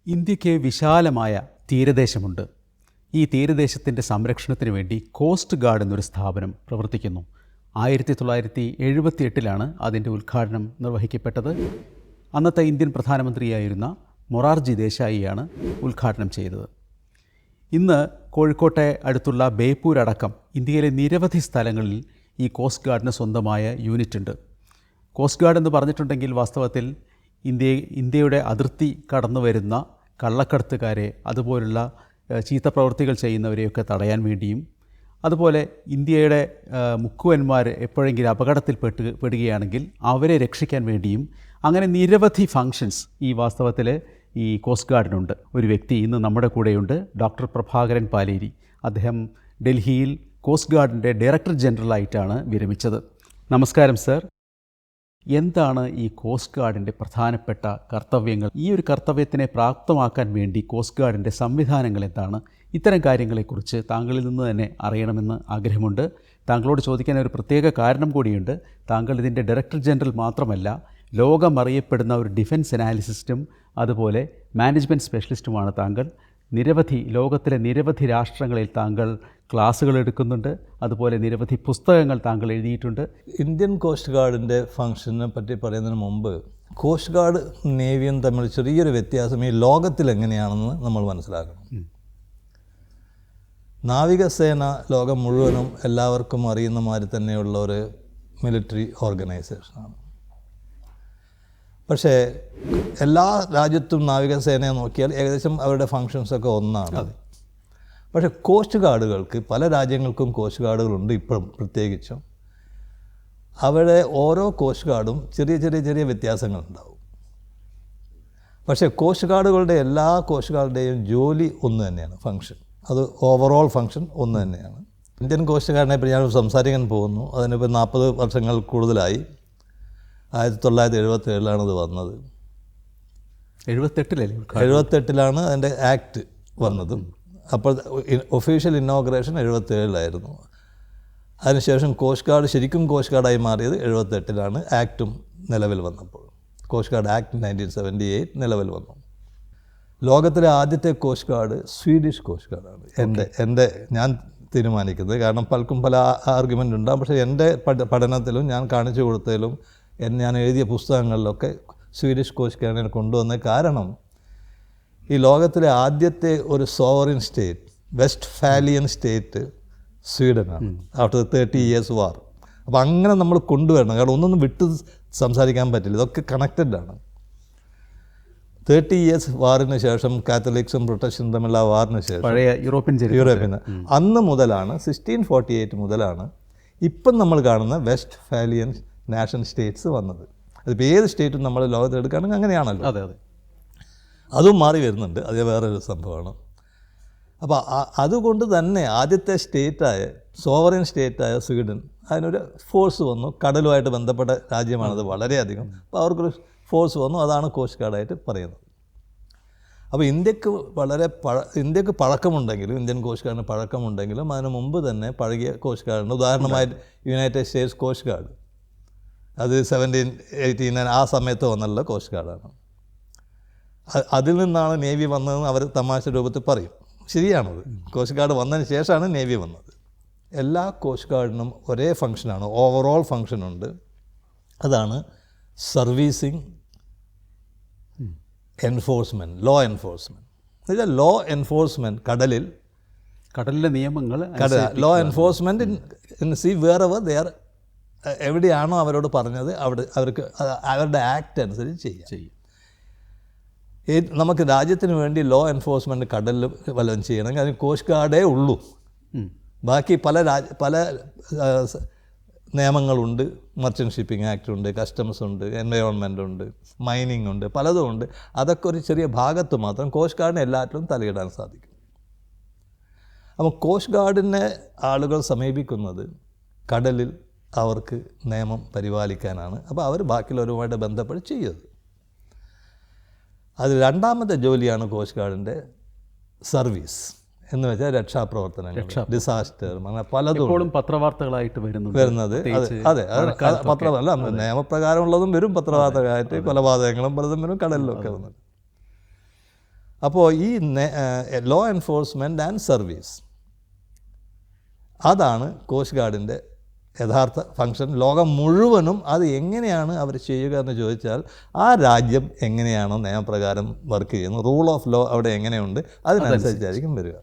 ഇന്ത്യക്ക് വിശാലമായ തീരദേശമുണ്ട്. ഈ തീരദേശത്തിൻ്റെ സംരക്ഷണത്തിന് വേണ്ടി കോസ്റ്റ് ഗാർഡ് എന്നൊരു സ്ഥാപനം പ്രവർത്തിക്കുന്നു. 1978 അതിൻ്റെ ഉദ്ഘാടനം നിർവഹിക്കപ്പെട്ടത്. അന്നത്തെ ഇന്ത്യൻ പ്രധാനമന്ത്രിയായിരുന്ന മൊറാർജി ദേശായിയാണ് ഉദ്ഘാടനം ചെയ്തത്. ഇന്ന് കോഴിക്കോട്ടെ അടുത്തുള്ള ബേപ്പൂർ അടക്കം ഇന്ത്യയിലെ നിരവധി സ്ഥലങ്ങളിൽ ഈ കോസ്റ്റ് ഗാർഡിന് സ്വന്തമായ യൂണിറ്റ് ഉണ്ട്. കോസ്റ്റ് ഗാർഡ് എന്ന് പറഞ്ഞിട്ടുണ്ടെങ്കിൽ വാസ്തവത്തിൽ ഇന്ത്യയുടെ അതിർത്തി കടന്നു വരുന്ന കള്ളക്കടത്തുകാരെ, അതുപോലുള്ള ചീത്ത പ്രവൃത്തികൾ ചെയ്യുന്നവരെയൊക്കെ തടയാൻ വേണ്ടിയും, അതുപോലെ ഇന്ത്യയുടെ മുക്കുവന്മാർ എപ്പോഴെങ്കിലും അപകടത്തിൽ പെടുകയാണെങ്കിൽ അവരെ രക്ഷിക്കാൻ വേണ്ടിയും, അങ്ങനെ നിരവധി ഫങ്ഷൻസ് ഈ വാസ്തവത്തിൽ ഈ കോസ്റ്റ് ഗാർഡിനുണ്ട്. ഒരു വ്യക്തി ഇന്ന് നമ്മുടെ കൂടെയുണ്ട്, ഡോക്ടർ പ്രഭാകരൻ പാലേരി. അദ്ദേഹം ഡൽഹിയിൽ കോസ്റ്റ് ഗാർഡിൻ്റെ ഡയറക്ടർ ജനറലായിട്ടാണ് വിരമിച്ചത്. നമസ്കാരം സർ. എന്താണ് ഈ കോസ്റ്റ് ഗാർഡിൻ്റെ പ്രധാനപ്പെട്ട കർത്തവ്യങ്ങൾ? ഈ ഒരു കർത്തവ്യത്തിനെ പ്രാപ്തമാക്കാൻ വേണ്ടി കോസ്റ്റ് ഗാർഡിൻ്റെ സംവിധാനങ്ങൾ എന്താണ്? ഇത്തരം കാര്യങ്ങളെക്കുറിച്ച് താങ്കളിൽ നിന്ന് തന്നെ അറിയണമെന്ന് ആഗ്രഹമുണ്ട്. താങ്കളോട് ചോദിക്കാൻ ഒരു പ്രത്യേക കാരണം കൂടിയുണ്ട്. താങ്കൾ ഇതിൻ്റെ ഡയറക്ടർ ജനറൽ മാത്രമല്ല, ലോകമറിയപ്പെടുന്ന ഒരു ഡിഫൻസ് അനാലിസിസ്റ്റും അതുപോലെ മാനേജ്മെൻറ്റ് സ്പെഷ്യലിസ്റ്റുമാണ് താങ്കൾ. ലോകത്തിലെ നിരവധി രാഷ്ട്രങ്ങളിൽ താങ്കൾ ക്ലാസ്സുകൾ എടുക്കുന്നുണ്ട്. അതുപോലെ നിരവധി പുസ്തകങ്ങൾ താങ്കൾ എഴുതിയിട്ടുണ്ട്. ഇന്ത്യൻ കോസ്റ്റ് ഗാർഡിൻ്റെ ഫംഗ്ഷനെ പറ്റി പറയുന്നതിന് മുമ്പ് കോസ്റ്റ് ഗാർഡ് നേവിയും തമ്മിൽ ചെറിയൊരു വ്യത്യാസം ഈ ലോകത്തിൽ എങ്ങനെയാണെന്ന് നമ്മൾ മനസ്സിലാക്കണം. നാവികസേന ലോകം മുഴുവനും എല്ലാവർക്കും അറിയുന്ന മാതിരി തന്നെയുള്ള ഒരു മിലിറ്ററി ഓർഗനൈസേഷനാണ്. പക്ഷേ എല്ലാ രാജ്യത്തും നാവികസേനയെ നോക്കിയാൽ ഏകദേശം അവരുടെ ഫങ്ഷൻസൊക്കെ ഒന്നാണ്. പക്ഷേ കോസ്റ്റ് ഗാർഡുകൾക്ക്, പല രാജ്യങ്ങൾക്കും കോസ്റ്റ് ഗാർഡുകളുണ്ട് ഇപ്പോഴും പ്രത്യേകിച്ചും. അവിടെ ഓരോ കോസ്റ്റ് ഗാർഡും ചെറിയ വ്യത്യാസങ്ങളുണ്ടാവും. പക്ഷേ കോസ്റ്റ് ഗാർഡുകളുടെ എല്ലാ കോസ്റ്റ് ഗാർഡുടെയും ജോലി ഒന്ന് തന്നെയാണ്, ഫങ്ഷൻ. അത് ഓവറോൾ ഫങ്ഷൻ ഒന്ന് തന്നെയാണ്. ഇന്ത്യൻ കോസ്റ്റ് ഗാർഡിനെ പറ്റി ഞാൻ സംസാരിക്കാൻ പോകുന്നു. അതിനിപ്പോൾ 40 വർഷങ്ങൾ കൂടുതലായി. 1977 ഇത് വന്നത്. 78 അതിൻ്റെ ആക്ട് വന്നതും. അപ്പോൾ ഒഫീഷ്യൽ ഇന്നോഗ്രേഷൻ 77 അതിനുശേഷം കോസ്റ്റ് ഗാർഡ് ശരിക്കും കോസ്റ്റ് ഗാർഡായി മാറിയത് 78 ആക്റ്റും നിലവിൽ വന്നപ്പോൾ. കോസ്റ്റ് ഗാർഡ് ആക്ട് 1978 നിലവിൽ വന്നു. ലോകത്തിലെ ആദ്യത്തെ കോസ്റ്റ് ഗാർഡ് സ്വീഡിഷ് കോസ്റ്റ് ഗാർഡാണ്. ഞാൻ തീരുമാനിക്കുന്നത്. കാരണം പലർക്കും പല ആർഗ്യുമെൻ്റ് ഉണ്ടാകും. പക്ഷേ എൻ്റെ പഠനത്തിലും ഞാൻ കാണിച്ചു കൊടുത്തതിലും ഞാൻ എഴുതിയ പുസ്തകങ്ങളിലൊക്കെ സ്വീഡിഷ് കോസ്റ്റ് ഗാർഡിനെ കൊണ്ടുവന്ന കാരണം, ഈ ലോകത്തിലെ ആദ്യത്തെ ഒരു സോവറിൻ സ്റ്റേറ്റ്, വെസ്റ്റ്ഫാലിയൻ സ്റ്റേറ്റ് സ്വീഡനാണ്, ആഫ്റ്റർ 30 years വാർ. അപ്പോൾ അങ്ങനെ നമ്മൾ കൊണ്ടുവരണം. കാരണം ഒന്നൊന്നും വിട്ട് സംസാരിക്കാൻ പറ്റില്ല, ഇതൊക്കെ കണക്റ്റഡാണ്. 30 years വാറിന് ശേഷം, കാത്തലിക്സും പ്രൊട്ടക്ഷനും തമ്മിലുള്ള വാറിന് ശേഷം, പഴയ യൂറോപ്യൻ അന്ന് മുതലാണ്, 1648 മുതലാണ് ഇപ്പം നമ്മൾ കാണുന്ന വെസ്റ്റ്ഫാലിയൻ നാഷൻ സ്റ്റേറ്റ്സ് വന്നത്. അതിപ്പോൾ ഏത് സ്റ്റേറ്റും നമ്മൾ ലോകത്തെടുക്കുകയാണെങ്കിൽ അങ്ങനെയാണല്ലോ. അതെ. അതും മാറി വരുന്നുണ്ട്, അത് വേറൊരു സംഭവമാണ്. അപ്പോൾ അതുകൊണ്ട് തന്നെ ആദ്യത്തെ സോവറിൻ സ്റ്റേറ്റായ സ്വീഡൻ, അതിനൊരു ഫോഴ്സ് വന്നു. കടലുമായിട്ട് ബന്ധപ്പെട്ട രാജ്യമാണത് വളരെയധികം. അപ്പോൾ അവർക്കൊരു ഫോഴ്സ് വന്നു. അതാണ് കോസ്റ്റ് ഗാർഡായിട്ട് പറയുന്നത്. അപ്പോൾ ഇന്ത്യക്ക് പഴക്കമുണ്ടെങ്കിലും, ഇന്ത്യൻ കോസ്റ്റ് ഗാർഡിന് പഴക്കമുണ്ടെങ്കിലും അതിന് മുമ്പ് തന്നെ പഴകിയ കോസ്റ്റ് ഗാർഡുണ്ട്. ഉദാഹരണമായിട്ട് യുണൈറ്റഡ് സ്റ്റേറ്റ്സ് കോസ്റ്റ് ഗാർഡ്, അത് 1789 ആ സമയത്ത് വന്നുള്ള കോസ്റ്റ് ഗാർഡാണ്. അതിൽ നിന്നാണ് നേവി വന്നതെന്ന് അവർ തമാശ രൂപത്തിൽ പറയും. ശരിയാണത്. കോസ്റ്റ് ഗാർഡ് വന്നതിന് ശേഷമാണ് നേവി വന്നത്. എല്ലാ കോസ്റ്റ് ഗാർഡിനും ഒരേ ഫങ്ഷനാണ്, ഓവറോൾ ഫങ്ഷനുണ്ട്. അതാണ് സർവീസിങ്, എൻഫോഴ്സ്മെൻറ്റ്, ലോ എൻഫോഴ്സ്മെൻറ്റ്. എന്നുവെച്ചാൽ ലോ എൻഫോഴ്സ്മെൻറ്റ് കടലിലെ നിയമങ്ങൾ, law enforcement in sea wherever they are, എവിടെയാണോ അവരോട് പറഞ്ഞത് അവർക്ക് അവരുടെ ആക്ട് അനുസരിച്ച് ചെയ്യും. നമുക്ക് രാജ്യത്തിന് വേണ്ടി ലോ എൻഫോഴ്സ്മെൻറ്റ് കടലിൽ വല്ലതും ചെയ്യണമെങ്കിൽ അതിന് കോസ്റ്റ് ഗാർഡേ ഉള്ളൂ. ബാക്കി പല നിയമങ്ങളുണ്ട്. മർച്ചൻ്റ് ഷിപ്പിംഗ് ആക്ട് ഉണ്ട്, കസ്റ്റംസ് ഉണ്ട്, എൻവയോൺമെൻ്റ് ഉണ്ട്, മൈനിങ് ഉണ്ട്, പലതും ഉണ്ട്. അതൊക്കെ ഒരു ചെറിയ ഭാഗത്ത് മാത്രം കോസ്റ്റ് ഗാർഡിന് എല്ലാറ്റിലും തലയിടാൻ സാധിക്കും. അപ്പോൾ കോസ്റ്റ് ഗാർഡിനെ ആളുകൾ സമീപിക്കുന്നത് കടലിൽ അവർക്ക് നിയമം പരിപാലിക്കാനാണ്. അപ്പോൾ അവർ ബാക്കിയുള്ളവരുമായിട്ട് ബന്ധപ്പെട്ട് ചെയ്യുന്നത്. അത് രണ്ടാമത്തെ ജോലിയാണ് കോസ്റ്റ് ഗാർഡിൻ്റെ സർവീസ് എന്ന് വെച്ചാൽ രക്ഷാപ്രവർത്തനങ്ങൾ, ഡിസാസ്റ്റർ, അങ്ങനെ പലതും പത്രവാർത്തകളായിട്ട് വരുന്നത്. അതെ, പത്രമല്ല, നിയമപ്രകാരമുള്ളതും വരും പത്രവാർത്തകളായിട്ട്. കൊലപാതകങ്ങളും പലതും വരും, കടലിലൊക്കെ വന്നത്. അപ്പോൾ ഈ ലോ എൻഫോഴ്സ്മെൻറ്റ് ആൻഡ് സർവീസ് അതാണ് കോസ്റ്റ് ഗാർഡിൻ്റെ യഥാർത്ഥ ഫങ്ഷൻ. ലോകം മുഴുവനും അത് എങ്ങനെയാണ് അവർ ചെയ്യുക എന്ന് ചോദിച്ചാൽ ആ രാജ്യം എങ്ങനെയാണോ നിയമപ്രകാരം വർക്ക് ചെയ്യുന്നത്, റൂൾ ഓഫ് ലോ അവിടെ എങ്ങനെയുണ്ട്, അതിനനുസരിച്ചായിരിക്കും വരിക.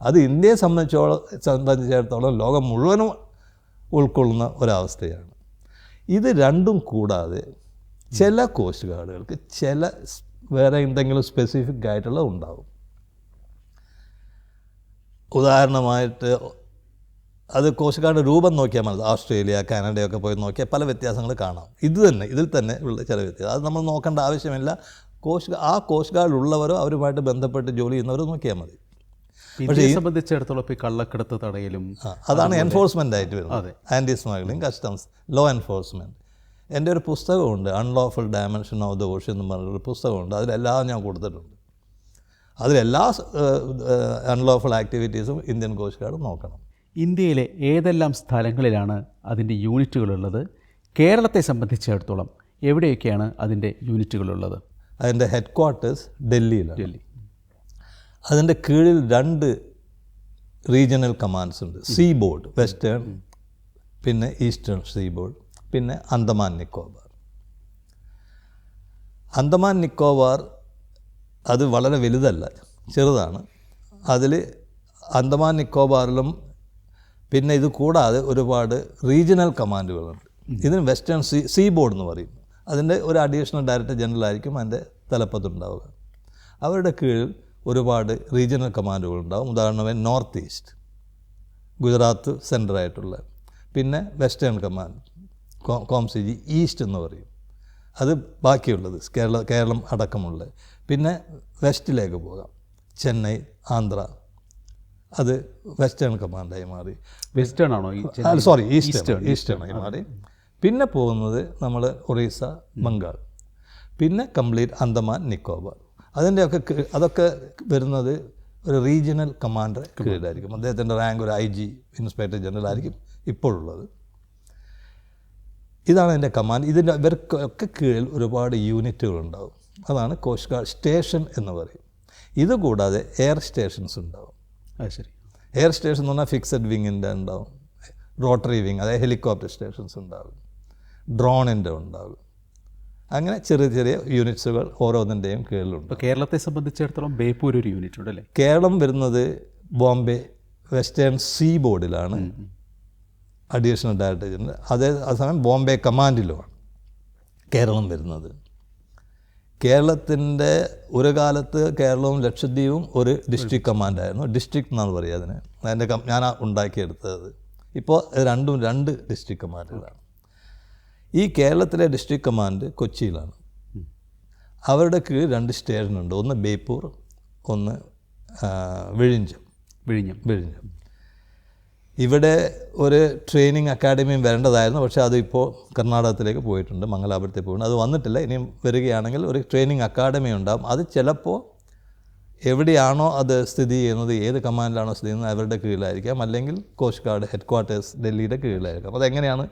അത് ഇന്ത്യയെ സംബന്ധിച്ചിടത്തോളം ലോകം മുഴുവനും ഉൾക്കൊള്ളുന്ന ഒരവസ്ഥയാണ്. ഇത് രണ്ടും കൂടാതെ ചില കോസ്റ്റ് ഗാർഡുകൾക്ക് ചില വേറെ എന്തെങ്കിലും സ്പെസിഫിക് ആയിട്ടുള്ള ഉണ്ടാവും. ഉദാഹരണമായിട്ട് അത് കോസ്റ്റ് ഗാർഡ് രൂപം നോക്കിയാൽ മതി. ഓസ്ട്രേലിയ, കാനഡയൊക്കെ പോയി നോക്കിയാൽ പല വ്യത്യാസങ്ങൾ കാണാം. ഇതിൽ തന്നെ ഉള്ള ചില വ്യത്യാസം അത് നമ്മൾ നോക്കേണ്ട ആവശ്യമില്ല. ആ കോസ്റ്റ് ഗാർഡിലുള്ളവരോ അവരുമായിട്ട് ബന്ധപ്പെട്ട് ജോലി ചെയ്യുന്നവരോ നോക്കിയാൽ മതി. ഇന്ത്യയെ സംബന്ധിച്ചിടത്തോളം ഇപ്പോൾ കള്ളക്കടത്ത് തടയലും അതാണ് എൻഫോഴ്സ്മെൻ്റ് ആയിട്ട് വരുന്നത്. Anti smuggling, customs, law enforcement. എൻ്റെ ഒരു പുസ്തകമുണ്ട്, unlawful dimension of the ocean എന്ന് പറഞ്ഞൊരു പുസ്തകമുണ്ട്. അതിലെല്ലാം ഞാൻ കൊടുത്തിട്ടുണ്ട്. അതിലെല്ലാ അൺലോഫുൾ ആക്ടിവിറ്റീസും ഇന്ത്യൻ കോസ്റ്റ് ഗാർഡ് നോക്കണം. ഇന്ത്യയിലെ ഏതെല്ലാം സ്ഥലങ്ങളിലാണ് അതിൻ്റെ യൂണിറ്റുകളുള്ളത്? കേരളത്തെ സംബന്ധിച്ചിടത്തോളം എവിടെയൊക്കെയാണ് അതിൻ്റെ യൂണിറ്റുകളുള്ളത്? അതിൻ്റെ ഹെഡ് ക്വാർട്ടേഴ്സ് ഡൽഹിയിലാണ്. ഡൽഹി. അതിൻ്റെ കീഴിൽ 2 റീജിയണൽ കമാൻഡ്സ് ഉണ്ട്. സീ ബോർഡ്, വെസ്റ്റേൺ, പിന്നെ ഈസ്റ്റേൺ സീ ബോർഡ്, പിന്നെ അന്തമാൻ നിക്കോബാർ. അന്തമാൻ നിക്കോബാർ അത് വളരെ വലുതല്ല, ചെറുതാണ്. അതിൽ അന്തമാൻ നിക്കോബാറിലും പിന്നെ ഇത് കൂടാതെ ഒരുപാട് റീജിയണൽ കമാൻഡുകളുണ്ട്. ഇതിന് വെസ്റ്റേൺ സീ ബോർഡ് എന്ന് പറയും. അതിൻ്റെ ഒരു അഡീഷണൽ ഡയറക്ടർ ജനറൽ ആയിരിക്കും അതിൻ്റെ തലപ്പത്തുണ്ടാവുക. അവരുടെ കീഴിൽ ഒരുപാട് റീജിയണൽ കമാൻഡുകളുണ്ടാവും. ഉദാഹരണമായി നോർത്ത് ഈസ്റ്റ്, ഗുജറാത്ത് സെൻറ്ററായിട്ടുള്ള, പിന്നെ വെസ്റ്റേൺ കമാൻഡ് കോംസിജി ഈസ്റ്റ് എന്ന് പറയും. അത് ബാക്കിയുള്ളത് കേരളം അടക്കമുള്ള. പിന്നെ വെസ്റ്റിലേക്ക് പോകാം, ചെന്നൈ, ആന്ധ്ര, അത് വെസ്റ്റേൺ കമാൻഡായി മാറി. വെസ്റ്റേൺ ആണോ? ഈസ്റ്റേണായി മാറി. പിന്നെ പോകുന്നത് നമ്മൾ ഒറീസ, ബംഗാൾ, പിന്നെ കംപ്ലീറ്റ് അന്തമാൻ നിക്കോബാർ. അതൊക്കെ വരുന്നത് ഒരു റീജിയണൽ കമാൻഡർ കീഴിലായിരിക്കും. അദ്ദേഹത്തിൻ്റെ റാങ്ക് ഒരു IG, ഇൻസ്പെക്ടർ ജനറൽ ആയിരിക്കും ഇപ്പോഴുള്ളത്. ഇതാണ് എൻ്റെ കമാൻഡ്. ഇവർക്കൊക്കെ കീഴിൽ ഒരുപാട് യൂണിറ്റുകളുണ്ടാവും. അതാണ് കോസ്റ്റ് ഗാർഡ് സ്റ്റേഷൻ എന്ന് പറയും. ഇതുകൂടാതെ എയർ സ്റ്റേഷൻസ് ഉണ്ടാവും. ശരി. എയർ സ്റ്റേഷൻ എന്ന് പറഞ്ഞാൽ ഫിക്സഡ് വിങ്ങിൻ്റെ ഉണ്ടാവും, റോട്ടറി വിങ്, അതായത് ഹെലികോപ്റ്റർ സ്റ്റേഷൻസ് ഉണ്ടാവും, ഡ്രോണിൻ്റെ ഉണ്ടാവും. അങ്ങനെ ചെറിയ ചെറിയ യൂണിറ്റ്സുകൾ ഓരോന്നിൻ്റെയും കീഴിലുണ്ട്. ഇപ്പോൾ കേരളത്തെ സംബന്ധിച്ചിടത്തോളം ബേപ്പൂർ ഒരു യൂണിറ്റ് ഉണ്ട് അല്ലേ? കേരളം വരുന്നത് ബോംബെ വെസ്റ്റേൺ സീ ബോർഡിലാണ് അഡീഷണൽ ഡയറക്ടർ ജനറൽ. അതേസമയം ബോംബെ കമാൻഡിലുമാണ് കേരളം വരുന്നത്. കേരളത്തിൻ്റെ ഒരു കാലത്ത് കേരളവും ലക്ഷദ്വീപും ഒരു ഡിസ്ട്രിക്ട് കമാൻഡായിരുന്നു. ഡിസ്ട്രിക്ട് എന്നാണ് പറയുക അതിന്. ഞാൻ ഉണ്ടാക്കിയെടുത്തത്. ഇപ്പോൾ രണ്ടും 2 ഡിസ്ട്രിക്ട് കമാൻഡുകളാണ്. ഈ കേരളത്തിലെ ഡിസ്ട്രിക്ട് കമാൻഡ് കൊച്ചിയിലാണ്. അവരുടെ കീഴിൽ 2 സ്റ്റേഷനുണ്ട്. ഒന്ന് ബേപ്പൂർ, ഒന്ന് വിഴിഞ്ഞം. ഇവിടെ ഒരു ട്രെയിനിങ് അക്കാഡമിയും വരേണ്ടതായിരുന്നു. പക്ഷേ അതിപ്പോൾ കർണാടകത്തിലേക്ക് പോയിട്ടുണ്ട്, മംഗലാപുരത്തേക്ക് പോയിട്ടുണ്ട്. അത് വന്നിട്ടില്ല. ഇനിയും വരികയാണെങ്കിൽ ഒരു ട്രെയിനിങ് അക്കാഡമി ഉണ്ടാകും. അത് ചിലപ്പോൾ എവിടെയാണോ അത് സ്ഥിതി ചെയ്യുന്നത്, ഏത് കമാൻഡിലാണോ സ്ഥിതി ചെയ്യുന്നത് അവരുടെ കീഴിലായിരിക്കാം. അല്ലെങ്കിൽ കോസ്റ്റ് ഗാർഡ് ഹെഡ് ക്വാർട്ടേഴ്സ് ഡൽഹിയുടെ കീഴിലായിരിക്കാം. അതെങ്ങനെയാണ്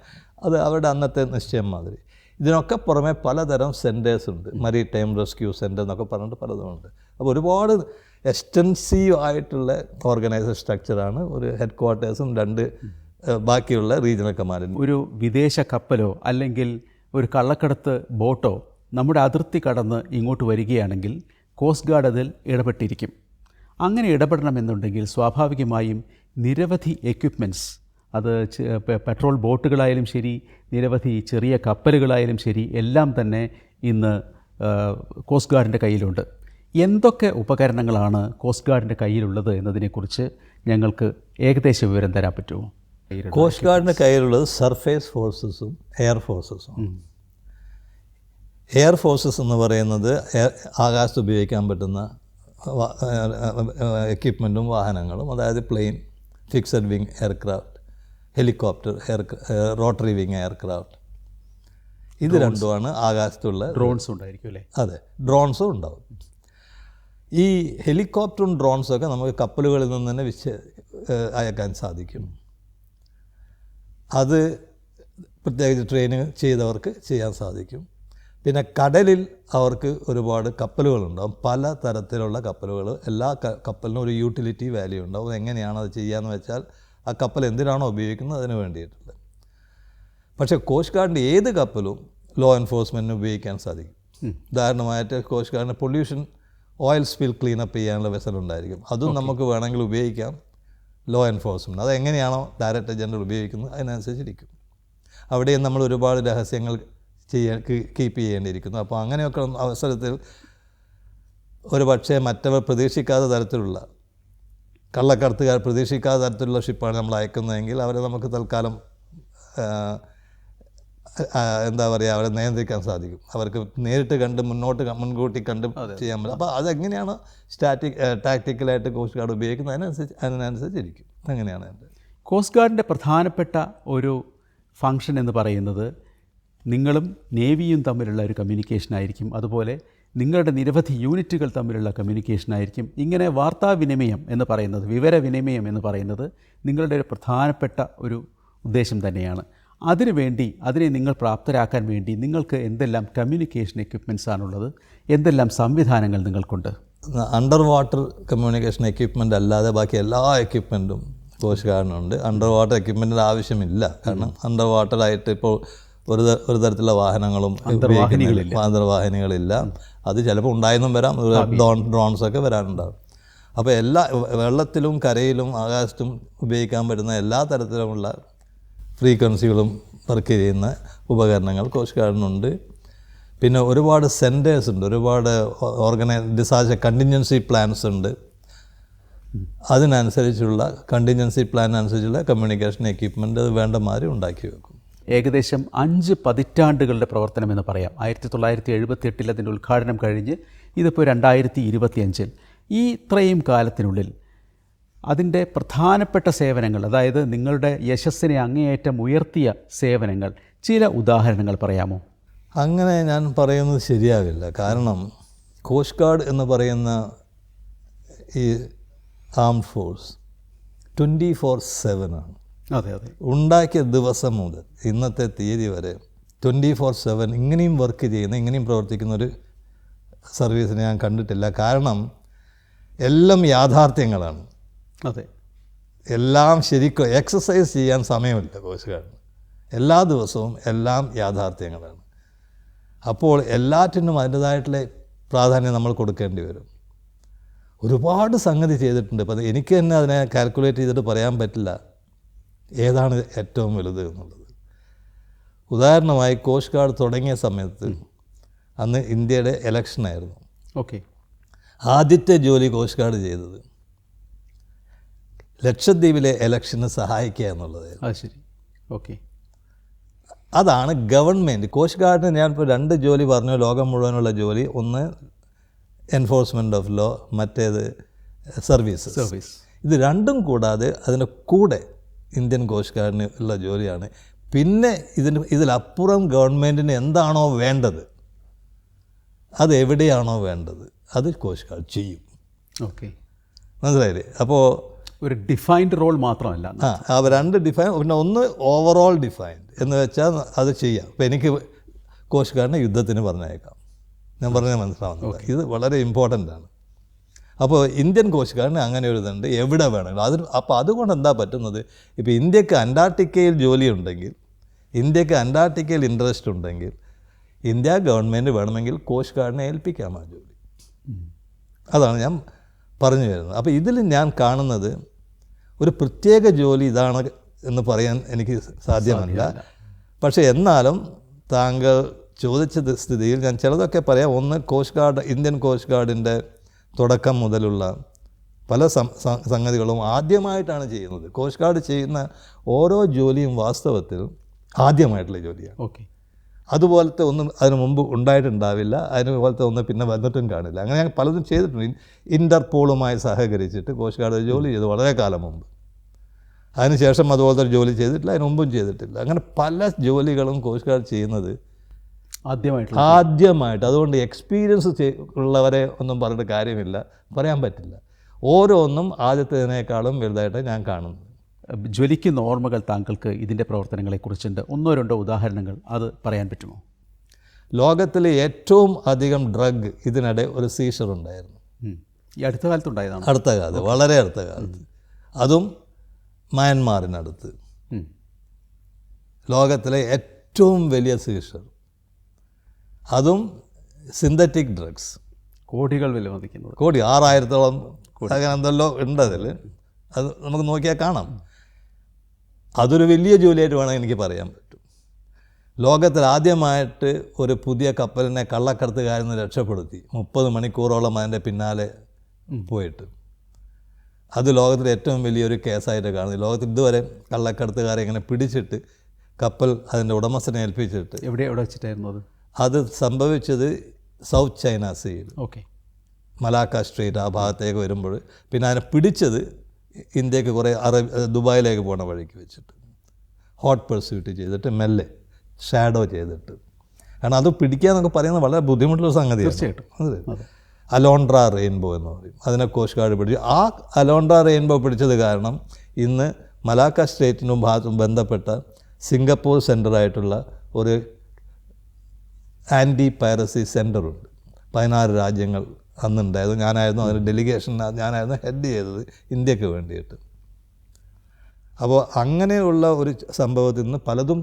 അത് അവരുടെ അന്നത്തെ നിശ്ചയം മാതിരി. ഇതിനൊക്കെ പുറമെ പലതരം സെൻറ്റേഴ്സ് ഉണ്ട്. മരീടൈം റെസ്ക്യൂ സെൻറ്റർ എന്നൊക്കെ പറഞ്ഞിട്ട് പലതുമുണ്ട്. അപ്പോൾ ഒരുപാട് എക്സ്റ്റൻസീവ് ആയിട്ടുള്ള ഓർഗനൈസേഷൻ സ്ട്രക്ചറാണ്. ഒരു ഹെഡ് ക്വാർട്ടേഴ്സും 2 ബാക്കിയുള്ള റീജിയണൽ കമാൻഡിനും. ഒരു വിദേശ കപ്പലോ അല്ലെങ്കിൽ ഒരു കള്ളക്കടത്ത് ബോട്ടോ നമ്മുടെ അതിർത്തി കടന്ന് ഇങ്ങോട്ട് വരികയാണെങ്കിൽ കോസ്റ്റ് ഗാർഡ് അതിൽ ഇടപെട്ടിരിക്കും. അങ്ങനെ ഇടപെടണമെന്നുണ്ടെങ്കിൽ സ്വാഭാവികമായും നിരവധി എക്യുപ്മെൻറ്റ്സ്, അത് പെട്രോൾ ബോട്ടുകളായാലും ശരി, നിരവധി ചെറിയ കപ്പലുകളായാലും ശരി, എല്ലാം തന്നെ ഇന്ന് കോസ്റ്റ് ഗാർഡിൻ്റെ കയ്യിലുണ്ട്. എന്തൊക്കെ ഉപകരണങ്ങളാണ് കോസ്റ്റ് ഗാർഡിൻ്റെ കയ്യിലുള്ളത് എന്നതിനെക്കുറിച്ച് ഞങ്ങൾക്ക് ഏകദേശ വിവരം തരാൻ പറ്റുമോ? കോസ്റ്റ് ഗാർഡിൻ്റെ കയ്യിലുള്ളത് സർഫേസ് ഫോഴ്സസും എയർ ഫോഴ്സസും. എയർ ഫോഴ്സസ് എന്ന് പറയുന്നത് ആകാശത്ത് ഉപയോഗിക്കാൻ പറ്റുന്ന എക്യുപ്മെൻറ്റും വാഹനങ്ങളും, അതായത് plane, fixed wing aircraft, helicopter, rotary wing aircraft. ഇത് രണ്ടുമാണ് ആകാശത്തുള്ള. ഡ്രോൺസും ഉണ്ടായിരിക്കും അല്ലേ? അതെ, ഡ്രോൺസും ഉണ്ടാവും. ഈ ഹെലികോപ്റ്ററും ഡ്രോൺസൊക്കെ നമുക്ക് കപ്പലുകളിൽ നിന്ന് തന്നെ അയക്കാൻ സാധിക്കും. അത് പ്രത്യേകിച്ച് ട്രെയിനിങ് ചെയ്തവർക്ക് ചെയ്യാൻ സാധിക്കും. പിന്നെ കടലിൽ അവർക്ക് ഒരുപാട് കപ്പലുകളുണ്ടാവും, പല തരത്തിലുള്ള കപ്പലുകൾ. എല്ലാ കപ്പലിനും ഒരു യൂട്ടിലിറ്റി വാല്യൂ ഉണ്ടാവും. എങ്ങനെയാണ് അത് ചെയ്യാന്ന് വെച്ചാൽ ആ കപ്പൽ എന്തിനാണോ ഉപയോഗിക്കുന്നത് അതിന് വേണ്ടിയിട്ടുള്ളത്. പക്ഷേ കോസ്റ്റ് ഗാർഡിൻ്റെ ഏത് കപ്പലും ലോ എൻഫോഴ്സ്മെൻറ്റിന് ഉപയോഗിക്കാൻ സാധിക്കും. ഉദാഹരണമായിട്ട് കോസ്റ്റ് ഗാർഡിന് പൊല്യൂഷൻ ഓയിൽ സ്പിൽ ക്ലീനപ്പ് ചെയ്യാനുള്ള വെസലുണ്ടായിരിക്കും, അതും നമുക്ക് വേണമെങ്കിൽ ഉപയോഗിക്കാം ലോ എൻഫോഴ്സ്മെൻറ്റ്. അതെങ്ങനെയാണോ ഡയറക്ടർ ജനറൽ ഉപയോഗിക്കുന്നത് അതിനനുസരിച്ചിരിക്കും. അവിടെയും നമ്മൾ ഒരുപാട് രഹസ്യങ്ങൾ കീപ്പ് ചെയ്യേണ്ടിയിരിക്കുന്നു. അപ്പോൾ അങ്ങനെയൊക്കെ അവസരത്തിൽ ഒരു പക്ഷേ മറ്റവർ പ്രതീക്ഷിക്കാത്ത തരത്തിലുള്ള കള്ളക്കടത്തുകാർ പ്രതീക്ഷിക്കാത്ത തരത്തിലുള്ള ഷിപ്പാണ് നമ്മൾ അയക്കുന്നതെങ്കിൽ അവരെ നമുക്ക് തൽക്കാലം എന്താ പറയുക, അവരെ നിയന്ത്രിക്കാൻ സാധിക്കും. അവർക്ക് നേരിട്ട് കണ്ട് മുൻകൂട്ടി കണ്ട് ചെയ്യാൻ പറ്റും. അപ്പോൾ അതെങ്ങനെയാണ് ടാക്റ്റിക്കലായിട്ട് കോസ്റ്റ് ഗാർഡ് ഉപയോഗിക്കുന്നത് അതിനനുസരിച്ചിരിക്കും. അങ്ങനെയാണ് എൻ്റെ കോസ്റ്റ് ഗാർഡിൻ്റെ പ്രധാനപ്പെട്ട ഒരു ഫങ്ഷൻ എന്ന് പറയുന്നത് നിങ്ങളും നേവിയും തമ്മിലുള്ള ഒരു കമ്മ്യൂണിക്കേഷനായിരിക്കും. അതുപോലെ നിങ്ങളുടെ നിരവധി യൂണിറ്റുകൾ തമ്മിലുള്ള കമ്മ്യൂണിക്കേഷനായിരിക്കും. ഇങ്ങനെ വാർത്താവിനിമയം എന്ന് പറയുന്നത്, വിവരവിനിമയം എന്ന് പറയുന്നത് നിങ്ങളുടെ ഒരു പ്രധാനപ്പെട്ട ഒരു ഉദ്ദേശം തന്നെയാണ്. അതിനെ നിങ്ങൾ പ്രാപ്തരാക്കാൻ വേണ്ടി നിങ്ങൾക്ക് എന്തെല്ലാം കമ്മ്യൂണിക്കേഷൻ എക്യുപ്മെൻറ്റ്സ് ആണുള്ളത്, എന്തെല്ലാം സംവിധാനങ്ങൾ നിങ്ങൾക്കുണ്ട്? അണ്ടർ വാട്ടർ കമ്മ്യൂണിക്കേഷൻ എക്യുപ്മെൻ്റ് അല്ലാതെ ബാക്കി എല്ലാ എക്യുപ്മെൻറ്റും കോസ്റ്റ് ഗാർഡിനുണ്ട്. അണ്ടർ വാട്ടർ എക്യുപ്മെൻറ്റിൻ്റെ ആവശ്യമില്ല. കാരണം അണ്ടർ വാട്ടറായിട്ട് ഇപ്പോൾ ഒരു തരത്തിലുള്ള വാഹനങ്ങളും അന്തർവാഹിനികളില്ല. അത് ചിലപ്പോൾ ഉണ്ടായെന്നും വരാം, ഡ്രോൺസൊക്കെ വരാനുണ്ടാകും. അപ്പോൾ എല്ലാ വെള്ളത്തിലും കരയിലും ആകാശത്തും ഉപയോഗിക്കാൻ പറ്റുന്ന എല്ലാ തരത്തിലുമുള്ള ഫ്രീക്വൻസികളും വർക്ക് ചെയ്യുന്ന ഉപകരണങ്ങൾ കോസ്റ്റ് ഗാർഡിനുണ്ട്. പിന്നെ ഒരുപാട് സെൻറ്റേഴ്സ് ഉണ്ട്, ഒരുപാട് ഡിസാസ്റ്റർ കണ്ടിൻജൻസി പ്ലാൻസ് ഉണ്ട്. അതിനനുസരിച്ചുള്ള കണ്ടിൻജൻസി പ്ലാനനുസരിച്ചുള്ള കമ്മ്യൂണിക്കേഷൻ എക്യുപ്മെൻറ്റ് അത് വേണ്ട മാതിരി ഉണ്ടാക്കി വെക്കും. ഏകദേശം 5 പതിറ്റാണ്ടുകളുടെ പ്രവർത്തനമെന്ന് പറയാം. 1978 അതിൻ്റെ ഉദ്ഘാടനം കഴിഞ്ഞ് ഇതിപ്പോൾ 2025. ഈ ഇത്രയും കാലത്തിനുള്ളിൽ അതിൻ്റെ പ്രധാനപ്പെട്ട സേവനങ്ങൾ, അതായത് നിങ്ങളുടെ യശസ്സിനെ അങ്ങേയറ്റം ഉയർത്തിയ സേവനങ്ങൾ, ചില ഉദാഹരണങ്ങൾ പറയാമോ? അങ്ങനെ ഞാൻ പറയുന്നത് ശരിയാവില്ല. കാരണം കോസ്റ്റ് ഗാർഡ് എന്ന് പറയുന്ന ഈ ആംഡ് ഫോഴ്സ് 24/7 ആണ്. അതെ അതെ. ഉണ്ടാക്കിയ ദിവസം മുതൽ ഇന്നത്തെ തീയതി വരെ 24/7 ഇങ്ങനെയും വർക്ക് ചെയ്യുന്ന, ഇങ്ങനെയും പ്രവർത്തിക്കുന്നൊരു സർവീസിനെ ഞാൻ കണ്ടിട്ടില്ല. കാരണം എല്ലാം യാഥാർത്ഥ്യങ്ങളാണ്. അതെ, എല്ലാം ശരിക്കും എക്സസൈസ് ചെയ്യാൻ സമയമില്ല കോസ്റ്റ് ഗാർഡിന്. എല്ലാ ദിവസവും എല്ലാം യാഥാർത്ഥ്യങ്ങളാണ്. അപ്പോൾ എല്ലാറ്റിനും അതിൻ്റേതായിട്ടുള്ള പ്രാധാന്യം നമ്മൾ കൊടുക്കേണ്ടി വരും. ഒരുപാട് സംഗതി ചെയ്തിട്ടുണ്ട്. അപ്പോൾ എനിക്ക് തന്നെ അതിനെ കാൽക്കുലേറ്റ് ചെയ്തിട്ട് പറയാൻ പറ്റില്ല ഏതാണ് ഏറ്റവും വലുത് എന്നുള്ളത്. ഉദാഹരണമായി കോസ്റ്റ് ഗാർഡ് തുടങ്ങിയ സമയത്ത് അന്ന് ഇന്ത്യയുടെ ഇലക്ഷനായിരുന്നു. ഓക്കെ. ആദ്യത്തെ ജോലി കോസ്റ്റ് ഗാർഡ് ചെയ്തത് ലക്ഷദ്വീപിലെ ഇലക്ഷന് സഹായിക്കുക എന്നുള്ളതായിരുന്നു. അത് ശരി. ഓക്കെ. അതാണ് ഗവൺമെൻറ്. കോസ്റ്റ് ഗാർഡിന് ഞാനിപ്പോൾ 2 ജോലി പറഞ്ഞു, ലോകം മുഴുവനുള്ള ജോലി. ഒന്ന് എൻഫോഴ്സ്മെൻറ്റ് ഓഫ് ലോ, മറ്റേത് സർവീസ്. ഇത് രണ്ടും കൂടാതെ അതിൻ്റെ കൂടെ ഇന്ത്യൻ കോസ്റ്റ് ഗാർഡിന് ഉള്ള ജോലിയാണ്. പിന്നെ ഇതിലപ്പുറം ഗവൺമെൻറ്റിന് എന്താണോ വേണ്ടത്, അതെവിടെയാണോ വേണ്ടത്, അത് കോസ്റ്റ് ഗാർഡ് ചെയ്യും. ഓക്കെ, മനസ്സിലായില്ലേ? അപ്പോൾ ഒരു ഡിഫൈൻഡ് റോൾ മാത്രമല്ല. അവ 2 ഡിഫൈൻ, പിന്നെ ഒന്ന് ഓവറോൾ ഡിഫൈൻഡ് എന്ന് വെച്ചാൽ അത് ചെയ്യാം. ഇപ്പോൾ എനിക്ക് കോസ്റ്റ് ഗാർഡിനെ യുദ്ധത്തിന് പറഞ്ഞേക്കാം, ഞാൻ പറഞ്ഞാൽ മനസ്സിലാവുന്നത്. ഇത് വളരെ ഇമ്പോർട്ടൻ്റ് ആണ്. അപ്പോൾ ഇന്ത്യൻ കോസ്റ്റ് ഗാർഡിന് അങ്ങനെ ഒരു ഇതുണ്ട്, എവിടെ വേണമെങ്കിലും. അപ്പോൾ അതുകൊണ്ട് എന്താ പറ്റുന്നത്, ഇപ്പോൾ ഇന്ത്യക്ക് അന്റാർട്ടിക്കയിൽ ജോലിയുണ്ടെങ്കിൽ, ഇന്ത്യക്ക് അന്റാർട്ടിക്കയിൽ ഇൻട്രസ്റ്റ് ഉണ്ടെങ്കിൽ, ഇന്ത്യ ഗവൺമെൻറ് വേണമെങ്കിൽ കോസ്റ്റ് ഗാർഡിനെ ഏൽപ്പിക്കാം ആ ജോലി. അതാണ് ഞാൻ പറഞ്ഞു വരുന്നത്. അപ്പോൾ ഇതിൽ ഞാൻ കാണുന്നത് ഒരു പ്രത്യേക ജോലി ഇതാണ് എന്ന് പറയാൻ എനിക്ക് സാധ്യമല്ല. പക്ഷേ എന്നാലും താങ്കൾ ചോദിച്ച സ്ഥിതിയിൽ ഞാൻ ചിലതൊക്കെ പറയാം. ഒന്ന്, കോസ്റ്റ് ഗാർഡ്, ഇന്ത്യൻ കോസ്റ്റ് ഗാർഡിൻ്റെ തുടക്കം മുതലുള്ള പല സംഗതികളും ആദ്യമായിട്ടാണ് ചെയ്യുന്നത്. കോസ്റ്റ് ഗാർഡ് ചെയ്യുന്ന ഓരോ ജോലിയും വാസ്തവത്തിൽ ആദ്യമായിട്ടുള്ള ജോലിയാണ്. ഓക്കെ. അതുപോലത്തെ ഒന്നും അതിന് മുമ്പ് ഉണ്ടായിട്ടുണ്ടാവില്ല, അതുപോലത്തെ ഒന്നും പിന്നെ വന്നിട്ടും കാണില്ല. അങ്ങനെ ഞാൻ പലതും ചെയ്തിട്ടുണ്ട്. ഇൻ്റർപോളുമായി സഹകരിച്ചിട്ട് കോസ്റ്റ് ഗാർഡ് ജോലി ചെയ്തു വളരെ കാലം മുമ്പ്. അതിനുശേഷം അതുപോലത്തെ ഒരു ജോലി ചെയ്തിട്ടില്ല, അതിന് മുമ്പും ചെയ്തിട്ടില്ല. അങ്ങനെ പല ജോലികളും കോസ്റ്റ് ഗാർഡ് ചെയ്യുന്നത് ആദ്യമായിട്ട്. അതുകൊണ്ട് എക്സ്പീരിയൻസ് ഉള്ളവരെ ഒന്നും പറഞ്ഞിട്ട് കാര്യമില്ല, പറയാൻ പറ്റില്ല. ഓരോന്നും ആദ്യത്തേതിനേക്കാളും വലുതായിട്ട് ഞാൻ കാണുന്നു. ജ്വലിക്കുന്ന ഓർമ്മകൾ താങ്കൾക്ക് ഇതിൻ്റെ പ്രവർത്തനങ്ങളെക്കുറിച്ചുണ്ട്. 1-2 ഉദാഹരണങ്ങൾ അത് പറയാൻ പറ്റുമോ? ലോകത്തിലെ ഏറ്റവും അധികം ഡ്രഗ് ഇതിനിടെ ഒരു സീഷർ ഉണ്ടായിരുന്നു. ഈ അടുത്ത കാലത്തുണ്ടായതാണ്? അടുത്ത കാലത്ത്, വളരെ അടുത്ത കാലത്ത്. അതും മയന്മാറിനടുത്ത്. ലോകത്തിലെ ഏറ്റവും വലിയ സീഷർ, അതും സിന്തറ്റിക് ഡ്രഗ്സ്. കോടികൾ വില മതിക്കുന്നത്. കോടി 6000-ഓളം അങ്ങനെ എന്തെല്ലോ ഉണ്ട് അതിൽ. അത് നമുക്ക് നോക്കിയാൽ കാണാം. അതൊരു വലിയ ജോലിയായിട്ട് വേണമെങ്കിൽ എനിക്ക് പറയാൻ പറ്റും. ലോകത്തിൽ ആദ്യമായിട്ട് ഒരു പുതിയ കപ്പലിനെ കള്ളക്കടത്തുകാരിൽ നിന്ന് രക്ഷപ്പെടുത്തി 30 മണിക്കൂറോളം അതിൻ്റെ പിന്നാലെ പോയിട്ട്. അത് ലോകത്തിലെ ഏറ്റവും വലിയൊരു കേസായിട്ട് കാണുന്നത്. ലോകത്തിൽ ഇതുവരെ കള്ളക്കടത്തുകാരെ ഇങ്ങനെ പിടിച്ചിട്ട് കപ്പൽ അതിൻ്റെ ഉടമസ്ഥനെ ഏൽപ്പിച്ചിട്ട്. എവിടെ വെച്ചിട്ടായിരുന്നു അത്? അത് സംഭവിച്ചത് സൗത്ത് ചൈന സീയിൽ, ഓക്കെ, മലാക്ക സ്ട്രീറ്റ് ആ ഭാഗത്തേക്ക് വരുമ്പോൾ. പിന്നെ അതിനെ പിടിച്ചത് ഇന്ത്യക്ക് കുറേ ദുബായിലേക്ക് പോണ വഴിക്ക് വെച്ചിട്ട് ഹോട്ട് പെർസ്യൂട്ട് ചെയ്തിട്ട് മെല്ലെ ഷാഡോ ചെയ്തിട്ട്. കാരണം അത് പിടിക്കുക എന്നൊക്കെ പറയുന്നത് വളരെ ബുദ്ധിമുട്ടുള്ള സംഗതിയാണ്. തീർച്ചയായിട്ടും. അതെ. അലോണ്ട്ര റെയിൻബോ എന്ന് പറയും, അതിനെ കോസ്റ്റ് ഗാർഡ് പിടിച്ചു. ആ അലോണ്ട്ര റെയിൻബോ പിടിച്ചത് കാരണം ഇന്ന് മലാക്ക സ്റ്റേറ്റിനും ഭാഗത്തും ബന്ധപ്പെട്ട സിംഗപ്പൂർ സെൻ്ററായിട്ടുള്ള ഒരു ആൻറ്റി പൈറസി സെൻ്ററുണ്ട്. 16 രാജ്യങ്ങൾ അന്നുണ്ടായിരുന്നു. ഞാനായിരുന്നു അതിന് ഡെലിഗേഷൻ, ഞാനായിരുന്നു ഹെഡ് ചെയ്തത് ഇന്ത്യക്ക് വേണ്ടിയിട്ട്. അപ്പോൾ അങ്ങനെയുള്ള ഒരു സംഭവത്തിൽ നിന്ന് പലതും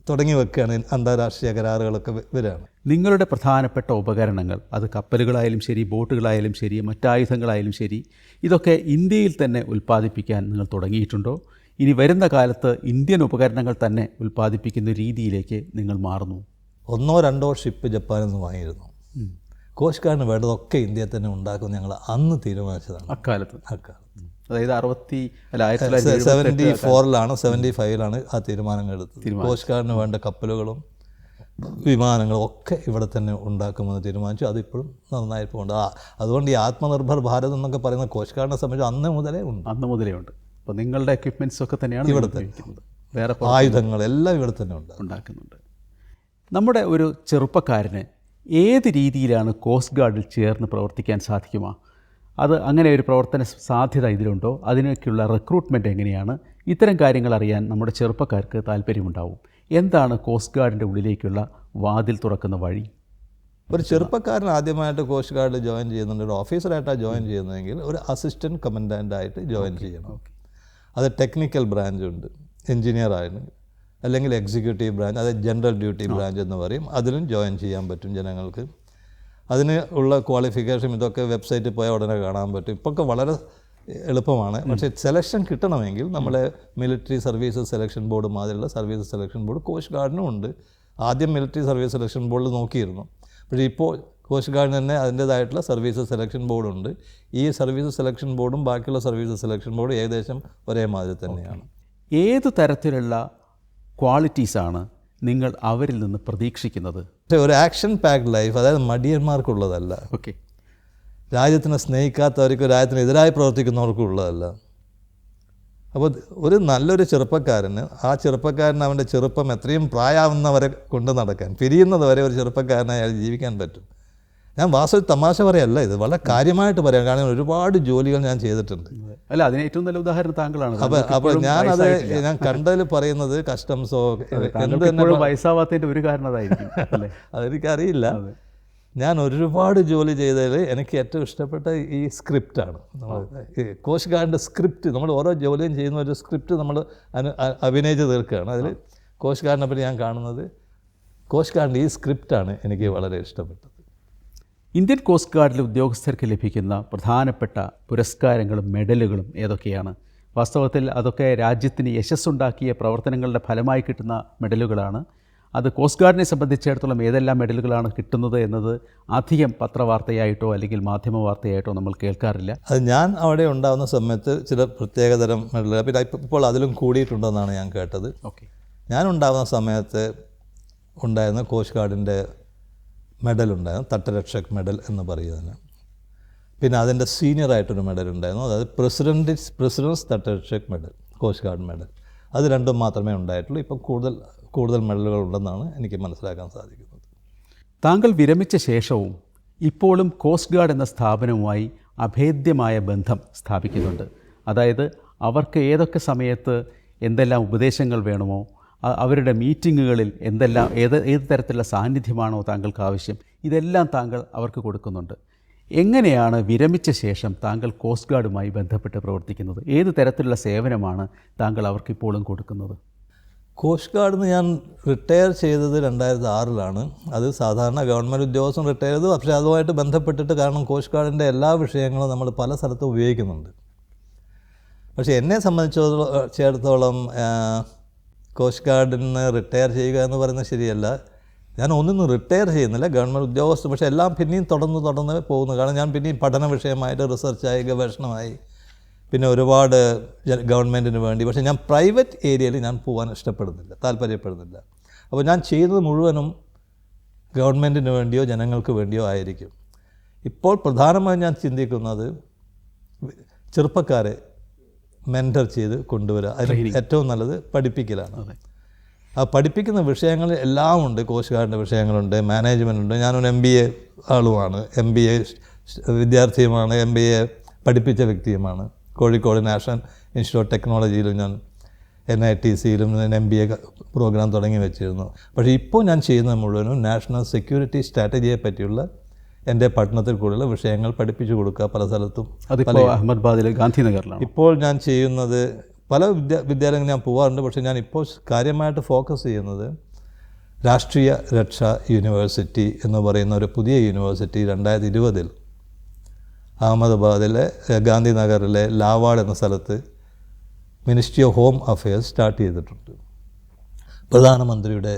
തുടങ്ങി വെക്കുകയാണ്. അന്താരാഷ്ട്രീയ കരാറുകളൊക്കെ വരികയാണ്. നിങ്ങളുടെ പ്രധാനപ്പെട്ട ഉപകരണങ്ങൾ, അത് കപ്പലുകളായാലും ശരി, ബോട്ടുകളായാലും ശരി, മറ്റായുധങ്ങളായാലും ശരി, ഇതൊക്കെ ഇന്ത്യയിൽ തന്നെ ഉൽപ്പാദിപ്പിക്കാൻ നിങ്ങൾ തുടങ്ങിയിട്ടുണ്ടോ? ഇനി വരുന്ന കാലത്ത് ഇന്ത്യൻ ഉപകരണങ്ങൾ തന്നെ ഉൽപ്പാദിപ്പിക്കുന്ന രീതിയിലേക്ക് നിങ്ങൾ മാറുന്നു? 1-2 ഷിപ്പ് ജപ്പാനിൽ നിന്ന് വാങ്ങിയിരുന്നു. കോസ്റ്റ് ഗാർഡിന് വേണ്ടതൊക്കെ ഇന്ത്യയിൽ തന്നെ ഉണ്ടാക്കുമെന്ന് ഞങ്ങൾ അന്ന് തീരുമാനിച്ചതാണ്. അക്കാലത്ത് അതായത് 1974-ലാണ് 75-ലാണ് ആ തീരുമാനങ്ങൾ എടുത്തത്. കോസ്റ്റ് ഗാർഡിന് വേണ്ട കപ്പലുകളും വിമാനങ്ങളും ഒക്കെ ഇവിടെ തന്നെ ഉണ്ടാക്കുമെന്ന് തീരുമാനിച്ചു. അതിപ്പോഴും നന്നായി പോകുന്നുണ്ട്. അതുകൊണ്ട് ഈ ആത്മനിർഭർ ഭാരത് എന്നൊക്കെ പറയുന്ന കോസ്റ്റ് ഗാർഡിനെ സംബന്ധിച്ച് അന്ന് മുതലേ ഉണ്ട്. അപ്പോൾ നിങ്ങളുടെ എക്യുപ്മെൻറ്റ്സ് ഒക്കെ തന്നെയാണ് ഇവിടെ തന്നെ, വേറെ ആയുധങ്ങളെല്ലാം ഇവിടെ തന്നെ ഉണ്ടാക്കുന്നുണ്ട്. നമ്മുടെ ഒരു ചെറുപ്പക്കാരന് ഏത് രീതിയിലാണ് കോസ്റ്റ് ഗാർഡിൽ ചേർന്ന് പ്രവർത്തിക്കാൻ സാധിക്കുമോ? അത് അങ്ങനെ ഒരു പ്രവർത്തന സാധ്യത ഇതിലുണ്ടോ? അതിനൊക്കെയുള്ള റിക്രൂട്ട്മെൻറ്റ് എങ്ങനെയാണ്? ഇത്തരം കാര്യങ്ങൾ അറിയാൻ നമ്മുടെ ചെറുപ്പക്കാർക്ക് താല്പര്യമുണ്ടാവും. എന്താണ് കോസ്റ്റ് ഗാർഡിൻ്റെ ഉള്ളിലേക്കുള്ള വാതിൽ തുറക്കുന്ന വഴി? ഒരു ചെറുപ്പക്കാരൻ ആദ്യമായിട്ട് കോസ്റ്റ് ഗാർഡിൽ ജോയിൻ ചെയ്യുന്നുണ്ട്, ഒരു ഓഫീസറായിട്ടാണ് ജോയിൻ ചെയ്യുന്നതെങ്കിൽ ഒരു അസിസ്റ്റൻറ്റ് കമൻഡൻ്റായിട്ട് ജോയിൻ ചെയ്യണം. അത് ടെക്നിക്കൽ ബ്രാഞ്ചുണ്ട്, എൻജിനീയറായിരുന്നു, അല്ലെങ്കിൽ എക്സിക്യൂട്ടീവ് ബ്രാഞ്ച്, അതായത് ജനറൽ ഡ്യൂട്ടി ബ്രാഞ്ച് എന്ന് പറയും. അതിലും ജോയിൻ ചെയ്യാൻ പറ്റും ജനങ്ങൾക്ക്. അതിന് ഉള്ള ക്വാളിഫിക്കേഷൻ ഇതൊക്കെ വെബ്സൈറ്റിൽ പോയാൽ ഉടനെ കാണാൻ പറ്റും. ഇപ്പൊക്കെ വളരെ എളുപ്പമാണ്. പക്ഷേ സെലക്ഷൻ കിട്ടണമെങ്കിൽ നമ്മളെ മിലിറ്ററി സർവീസസ് സെലക്ഷൻ ബോർഡ് മാതിരിയുള്ള സർവീസസ് സെലക്ഷൻ ബോർഡ് കോസ്റ്റ് ഗാർഡിനും ഉണ്ട്. ആദ്യം മിലിറ്ററി സർവീസ് സെലക്ഷൻ ബോർഡിൽ നോക്കിയിരുന്നു. പക്ഷേ ഇപ്പോൾ കോസ്റ്റ് ഗാർഡിന് തന്നെ അതിൻ്റേതായിട്ടുള്ള സർവീസസ് സെലക്ഷൻ ബോർഡുണ്ട്. ഈ സർവീസസ് സെലക്ഷൻ ബോർഡും ബാക്കിയുള്ള സർവീസസ് സെലക്ഷൻ ബോർഡും ഏകദേശം ഒരേ മാതിരി തന്നെയാണ്. ഏത് തരത്തിലുള്ള ക്വാളിറ്റീസാണ് നിങ്ങൾ അവരിൽ നിന്ന് പ്രതീക്ഷിക്കുന്നത്? പക്ഷേ ഒരു ആക്ഷൻ പാക്ഡ് ലൈഫ്, അതായത് മടിയന്മാർക്കുള്ളതല്ല. ഓക്കെ. രാജ്യത്തിനെ സ്നേഹിക്കാത്തവർക്കും രാജ്യത്തിനെതിരായി പ്രവർത്തിക്കുന്നവർക്കും ഉള്ളതല്ല. അപ്പോൾ ഒരു നല്ലൊരു ചെറുപ്പക്കാരന് ആ ചെറുപ്പക്കാരന് അവൻ്റെ ചെറുപ്പം എത്രയും പ്രായമാവുന്നവരെ കൊണ്ട് നടക്കാൻ, പിരിയുന്നത് വരെ ഒരു ചെറുപ്പക്കാരനായി അയാൾ ജീവിക്കാൻ പറ്റും. ഞാൻ വാസ്തവത്തിൽ തമാശ പറയല്ല, ഇത് വളരെ കാര്യമായിട്ട് പറയാം. കാരണം ഒരുപാട് ജോലികൾ ഞാൻ ചെയ്തിട്ടുണ്ട്. അല്ല, അതിന് ഏറ്റവും നല്ല ഉദാഹരണം താങ്കളാണ്. അപ്പോൾ ഞാൻ കണ്ടതിൽ പറയുന്നത് കസ്റ്റംസോ വയസ്സാവാത്തതിൻ്റെ ഒരു കാരണം അതായിരിക്കും. അതെനിക്കറിയില്ല. ഞാൻ ഒരുപാട് ജോലി ചെയ്തതിൽ എനിക്ക് ഏറ്റവും ഇഷ്ടപ്പെട്ട ഈ സ്ക്രിപ്റ്റാണ്. കോസ്റ്റ് ഗാർഡിൻ്റെ സ്ക്രിപ്റ്റ്, നമ്മൾ ഓരോ ജോലിയും ചെയ്യുന്ന ഒരു സ്ക്രിപ്റ്റ് നമ്മൾ അഭിനയിച്ച് തീർക്കുകയാണ്. അതിൽ കോസ്റ്റ് ഗാർഡിനെ പറ്റി ഞാൻ കാണുന്നത് കോസ്റ്റ് ഗാർഡിൻ്റെ ഈ സ്ക്രിപ്റ്റാണ് എനിക്ക് വളരെ ഇഷ്ടപ്പെട്ടത്. ഇന്ത്യൻ കോസ്റ്റ് ഗാർഡിലെ ഉദ്യോഗസ്ഥർക്ക് ലഭിക്കുന്ന പ്രധാനപ്പെട്ട പുരസ്കാരങ്ങളും മെഡലുകളും ഏതൊക്കെയാണ്? വാസ്തവത്തിൽ അതൊക്കെ രാജ്യത്തിന് യശസ്സുണ്ടാക്കിയ പ്രവർത്തനങ്ങളുടെ ഫലമായി കിട്ടുന്ന മെഡലുകളാണ്. അത് കോസ്റ്റ് ഗാർഡിനെ സംബന്ധിച്ചിടത്തോളം ഏതെല്ലാം മെഡലുകളാണ് കിട്ടുന്നത് എന്നത് അധികം പത്രവാർത്തയായിട്ടോ അല്ലെങ്കിൽ മാധ്യമ വാർത്തയായിട്ടോ നമ്മൾ കേൾക്കാറില്ല. അത് ഞാൻ അവിടെ ഉണ്ടാകുന്ന സമയത്ത് ചില പ്രത്യേകതരം മെഡലുകൾ, പിന്നെ ഇപ്പോൾ അതിലും കൂടിയിട്ടുണ്ടെന്നാണ് ഞാൻ കേട്ടത്. ഓക്കെ. ഞാനുണ്ടാകുന്ന സമയത്ത് ഉണ്ടായിരുന്ന കോസ്റ്റ് ഗാർഡിൻ്റെ മെഡൽ ഉണ്ടായിരുന്നു, തട്ടരക്ഷക് മെഡൽ എന്ന് പറയുന്നതിന്. പിന്നെ അതിൻ്റെ സീനിയറായിട്ടൊരു മെഡൽ ഉണ്ടായിരുന്നു, അതായത് president's Tatrakshak medal, coast guard medal. അത് രണ്ടും മാത്രമേ ഉണ്ടായിട്ടുള്ളൂ. ഇപ്പം കൂടുതൽ മെഡലുകൾ ഉണ്ടെന്നാണ് എനിക്ക് മനസ്സിലാക്കാൻ സാധിക്കുന്നത്. താങ്കൾ വിരമിച്ച ശേഷവും ഇപ്പോഴും കോസ്റ്റ് ഗാർഡ് എന്ന സ്ഥാപനവുമായി അഭേദ്യമായ ബന്ധം സ്ഥാപിക്കുന്നുണ്ട്. അതായത് അവർക്ക് ഏതൊക്കെ സമയത്ത് എന്തെല്ലാം ഉപദേശങ്ങൾ വേണമോ അവരുടെ മീറ്റിങ്ങുകളിൽ ഏത് തരത്തിലുള്ള സാന്നിധ്യമാണോ താങ്കൾക്ക് ആവശ്യം, ഇതെല്ലാം താങ്കൾ അവർക്ക് കൊടുക്കുന്നുണ്ട്. എങ്ങനെയാണ് വിരമിച്ച ശേഷം താങ്കൾ കോസ്റ്റ് ഗാർഡുമായി ബന്ധപ്പെട്ട് പ്രവർത്തിക്കുന്നത്? ഏത് തരത്തിലുള്ള സേവനമാണ് താങ്കൾ അവർക്കിപ്പോഴും കൊടുക്കുന്നത്? കോസ്റ്റ് ഗാർഡിൽ നിന്ന് ഞാൻ റിട്ടയർ ചെയ്തത് 2006-ലാണ്. അത് സാധാരണ ഗവൺമെൻറ് ഉദ്യോഗസ്ഥൻ റിട്ടയർ ചെയ്തു. പക്ഷേ അതുമായിട്ട് ബന്ധപ്പെട്ടിട്ട്, കാരണം കോസ്റ്റ് ഗാർഡിൻ്റെ എല്ലാ വിഷയങ്ങളും നമ്മൾ പല സ്ഥലത്തും ഉപയോഗിക്കുന്നുണ്ട്. പക്ഷേ എന്നെ സംബന്ധിച്ചിടത്തോളം കോസ്റ്റ് ഗാർഡിൽ നിന്ന് റിട്ടയർ ചെയ്യുക എന്ന് പറയുന്നത് ശരിയല്ല. ഞാൻ ഒന്നും റിട്ടയർ ചെയ്യുന്നില്ല, ഗവൺമെൻറ് ഉദ്യോഗസ്ഥർ. പക്ഷേ എല്ലാം പിന്നെയും തുടർന്ന് പോകുന്നു. കാരണം ഞാൻ പിന്നെയും പഠന വിഷയമായിട്ട് റിസർച്ചായി, ഗവേഷണമായി, പിന്നെ ഒരുപാട് ഗവൺമെൻറ്റിന് വേണ്ടി. പക്ഷേ ഞാൻ പ്രൈവറ്റ് ഏരിയയിൽ ഞാൻ പോകാൻ താല്പര്യപ്പെടുന്നില്ല. അപ്പോൾ ഞാൻ ചെയ്യുന്നത് മുഴുവനും ഗവൺമെൻറ്റിന് വേണ്ടിയോ ജനങ്ങൾക്ക് വേണ്ടിയോ ആയിരിക്കും. ഇപ്പോൾ പ്രധാനമായും ഞാൻ ചിന്തിക്കുന്നത് ചെറുപ്പക്കാരെ മെൻറ്റർ ചെയ്ത് കൊണ്ടുവരിക. അതിന് ഏറ്റവും നല്ലത് പഠിപ്പിക്കലാണ്. ആ പഠിപ്പിക്കുന്ന വിഷയങ്ങൾ എല്ലാം ഉണ്ട്. കോസ്റ്റ് ഗാർഡിൻ്റെ വിഷയങ്ങളുണ്ട്, മാനേജ്മെൻ്റ് ഉണ്ട്. ഞാനൊരു MBA ആളുമാണ്, MBA വിദ്യാർത്ഥിയുമാണ്, MBA പഠിപ്പിച്ച വ്യക്തിയുമാണ്. കോഴിക്കോട് നാഷണൽ ഇൻസ്റ്റിറ്റ്യൂട്ട് ഓഫ് ടെക്നോളജിയിലും ഞാൻ NITCയിലും MBA പ്രോഗ്രാം തുടങ്ങി വെച്ചിരുന്നു. പക്ഷേ ഇപ്പോൾ ഞാൻ ചെയ്യുന്നത് മുഴുവനും നാഷണൽ സെക്യൂരിറ്റി സ്ട്രാറ്റജിയെ പറ്റിയുള്ള എൻ്റെ പഠനത്തിൽ കൂടുതലുള്ള വിഷയങ്ങൾ പഠിപ്പിച്ചു കൊടുക്കുക പല സ്ഥലത്തും. അതിപ്പോൾ അഹമ്മദാബാദിലെ ഗാന്ധിനഗറിലാണ്. ഇപ്പോൾ ഞാൻ ചെയ്യുന്നത് പല വിദ്യാലയങ്ങളിൽ ഞാൻ പോകാറുണ്ട്. പക്ഷേ ഞാൻ ഇപ്പോൾ കാര്യമായിട്ട് ഫോക്കസ് ചെയ്യുന്നത് രാഷ്ട്രീയ രക്ഷാ യൂണിവേഴ്സിറ്റി എന്ന് പറയുന്ന ഒരു പുതിയ യൂണിവേഴ്സിറ്റി 2020 അഹമ്മദാബാദിലെ ഗാന്ധിനഗറിലെ ലാവാഡ് എന്ന സ്ഥലത്ത് ministry of home affairs start ചെയ്തിട്ടുണ്ട്. പ്രധാനമന്ത്രിയുടെ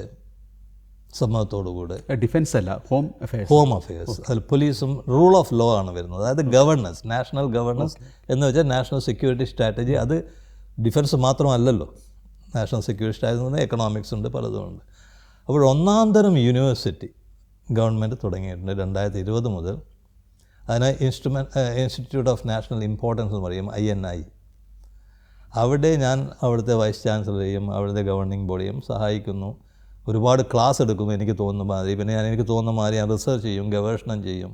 സമ്മതത്തോടുകൂടെ. ഡിഫൻസ് അല്ല, ഹോം അഫെയർസ്. അതിൽ പോലീസും റൂൾ ഓഫ് ലോ ആണ് വരുന്നത്. അതായത് ഗവർണൻസ്, നാഷണൽ ഗവർണൻസ് എന്ന് വെച്ചാൽ നാഷണൽ സെക്യൂരിറ്റി സ്ട്രാറ്റജി. അത് ഡിഫൻസ് മാത്രമല്ലല്ലോ, നാഷണൽ സെക്യൂരിറ്റി സ്ട്രാറ്റജി എക്കണോമിക്സ് ഉണ്ട്, പലതുമുണ്ട്. അപ്പോൾ ഒന്നാം യൂണിവേഴ്സിറ്റി ഗവൺമെൻറ് തുടങ്ങിയിട്ടുണ്ട് 2020 മുതൽ. അതിന് ഇൻസ്റ്റിറ്റ്യൂട്ട് ഓഫ് നാഷണൽ ഇമ്പോർട്ടൻസ് എന്ന് പറയും, INI. അവിടെ ഞാൻ അവിടുത്തെ വൈസ് ചാൻസലറെയും അവിടുത്തെ ഗവർണിംഗ് ബോഡിയും സഹായിക്കുന്നു. ഒരുപാട് ക്ലാസ് എടുക്കുന്നു എനിക്ക് തോന്നുന്ന മാതിരി. പിന്നെ എനിക്ക് തോന്നുന്ന മാതിരി ഞാൻ റിസർച്ച് ചെയ്യും, ഗവേഷണം ചെയ്യും.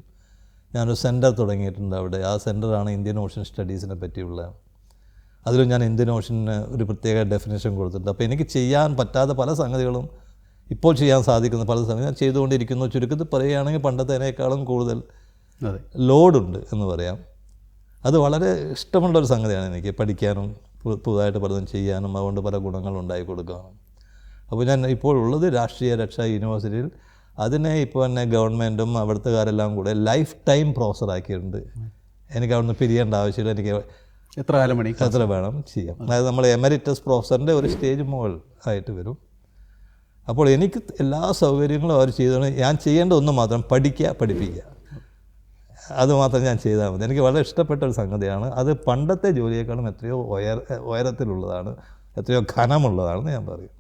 ഞാനൊരു സെൻറ്റർ തുടങ്ങിയിട്ടുണ്ട് അവിടെ. ആ സെൻറ്ററാണ് ഇന്ത്യൻ ഓഷ്യൻ സ്റ്റഡീസിനെ പറ്റിയുള്ള. അതിലും ഞാൻ ഇന്ത്യൻ ഓഷ്യന് ഒരു പ്രത്യേക ഡെഫിനേഷൻ കൊടുത്തിട്ടുണ്ട്. അപ്പോൾ എനിക്ക് ചെയ്യാൻ പറ്റാത്ത പല സംഗതികളും ഇപ്പോൾ ചെയ്യാൻ സാധിക്കുന്ന പല സംഗതി ഞാൻ ചെയ്തുകൊണ്ടിരിക്കുന്നു. ചുരുക്കത്തിൽ പറയുകയാണെങ്കിൽ പണ്ടത്തേനേക്കാളും കൂടുതൽ ലോഡുണ്ട് എന്ന് പറയാം. അത് വളരെ ഇഷ്ടമുള്ളൊരു സംഗതിയാണ് എനിക്ക്, പഠിക്കാനും പുതുതായിട്ട് പലതും ചെയ്യാനും അതുകൊണ്ട് പല ഗുണങ്ങളും ഉണ്ടായി കൊടുക്കാനും. അപ്പോൾ ഞാൻ ഇപ്പോൾ ഉള്ളത് രാഷ്ട്രീയ രക്ഷാ യൂണിവേഴ്സിറ്റിയിൽ. അതിനെ ഇപ്പോൾ തന്നെ ഗവൺമെൻറ്റും അവിടുത്തുകാരെല്ലാം കൂടെ ലൈഫ് ടൈം പ്രൊഫസർ ആക്കിയിട്ടുണ്ട്. എനിക്ക് അവിടുന്ന് പിരിയേണ്ട ആവശ്യമില്ല. എനിക്ക് എത്ര വേണം ചെയ്യാം. അതായത് നമ്മൾ എമരിറ്റസ് പ്രൊഫസറിൻ്റെ ഒരു സ്റ്റേജ് മുകളിൽ ആയിട്ട് വരും. അപ്പോൾ എനിക്ക് എല്ലാ സൗകര്യങ്ങളും അവർ ചെയ്തോണ്ട് ഞാൻ ചെയ്യേണ്ട ഒന്ന് മാത്രം, പഠിപ്പിക്കുക. അതുമാത്രം ഞാൻ ചെയ്താൽ മതി. എനിക്ക് വളരെ ഇഷ്ടപ്പെട്ട ഒരു സംഗതിയാണ്. അത് പണ്ടത്തെ ജോലിയേക്കാളും എത്രയോ ഉയരത്തിലുള്ളതാണ്, എത്രയോ ഘനമുള്ളതാണെന്ന് ഞാൻ പറയും.